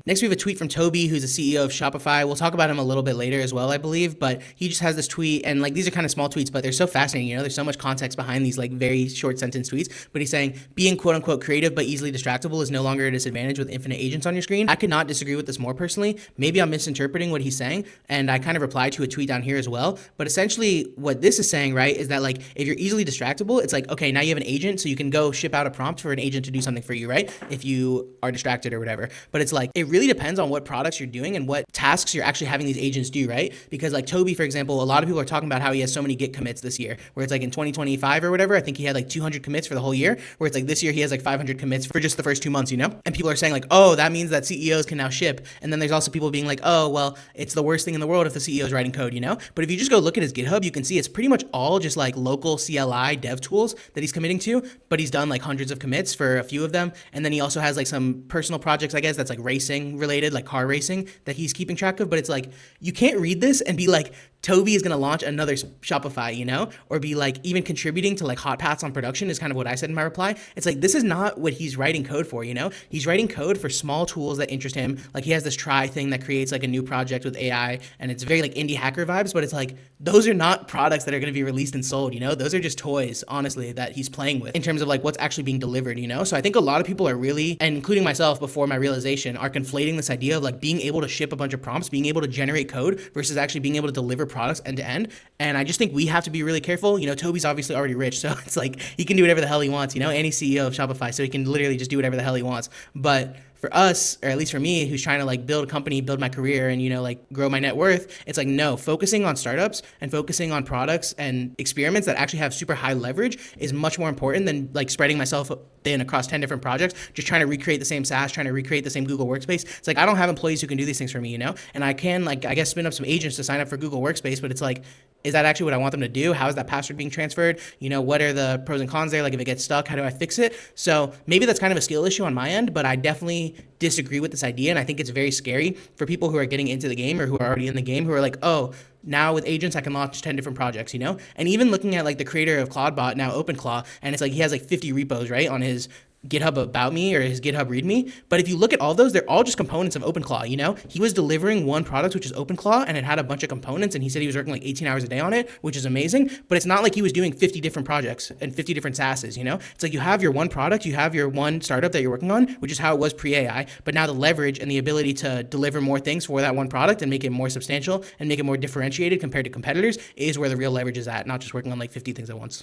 Next, we have a tweet from Toby, who's the CEO of Shopify. We'll talk about him a little bit later as well, I believe, but he just has this tweet, and like these are kind of small tweets, but they're so fascinating. There's so much context behind these like very short sentence tweets. But he's saying being quote unquote creative but easily distractible is no longer a disadvantage with infinite agents on your screen. I could not disagree with this more personally. Maybe I'm misinterpreting what he's saying, and I kind of replied to a tweet down here as well. But essentially, what this is saying, right, is that like if you're easily distractible, it's like, okay, now you have an agent, so you can go ship out a prompt for an agent to do something for you, right? If you are distracted or whatever. But it's like, it really depends on what products you're doing and what tasks you're actually having these agents do, right? Because like Toby, for example, a lot of people are talking about how he has so many Git commits this year, where it's like in 2025 or whatever, I think he had like 200 commits for the whole year, where it's like this year he has like 500 commits for just the first 2 months, And people are saying like, oh, that means that CEOs can now ship. And then there's also people being like, oh, well, it's the worst thing in the world if the CEO is writing code, But if you just go look at his GitHub, you can see it's pretty much all just like local CLI dev tools that he's committing to, but he's done like hundreds of commits for a few of them. And then he also has like some personal projects, I guess, that's like racing related, like car racing, that he's keeping track of. But it's like, you can't read this and be like, Toby is going to launch another Shopify, or be like even contributing to like hot paths on production is kind of what I said in my reply. It's like, this is not what he's writing code for, He's writing code for small tools that interest him. Like he has this try thing that creates like a new project with AI, and it's very like indie hacker vibes, but it's like, those are not products that are going to be released and sold, Those are just toys, honestly, that he's playing with in terms of like what's actually being delivered, So I think a lot of people are really, and including myself before my realization, are conflating this idea of like being able to ship a bunch of prompts, being able to generate code versus actually being able to deliver products end to end. And I just think we have to be really careful. Toby's obviously already rich, so it's like he can do whatever the hell he wants, and he's CEO of Shopify, so he can literally just do whatever the hell he wants. But for us, or at least for me, who's trying to like build a company, build my career, and like grow my net worth, it's like, no, focusing on startups and focusing on products and experiments that actually have super high leverage is much more important than like spreading myself thin across 10 different projects, just trying to recreate the same SaaS, trying to recreate the same Google Workspace. It's like, I don't have employees who can do these things for me, and I can like, I guess, spin up some agents to sign up for Google Workspace, but it's like, is that actually what I want them to do? How is that password being transferred? What are the pros and cons there? Like if it gets stuck, how do I fix it? So maybe that's kind of a skill issue on my end, but I definitely disagree with this idea. And I think it's very scary for people who are getting into the game or who are already in the game, who are like, oh, now with agents, I can launch 10 different projects, And even looking at like the creator of Claudebot, now OpenClaw, and it's like, he has like 50 repos, right, on his GitHub About Me or his GitHub README. But if you look at all those, they're all just components of OpenClaw, He was delivering one product, which is OpenClaw, and it had a bunch of components, and he said he was working like 18 hours a day on it, which is amazing. But it's not like he was doing 50 different projects and 50 different SaaSes, It's like you have your one product, you have your one startup that you're working on, which is how it was pre-AI, but now the leverage and the ability to deliver more things for that one product and make it more substantial and make it more differentiated compared to competitors is where the real leverage is at, not just working on like 50 things at once.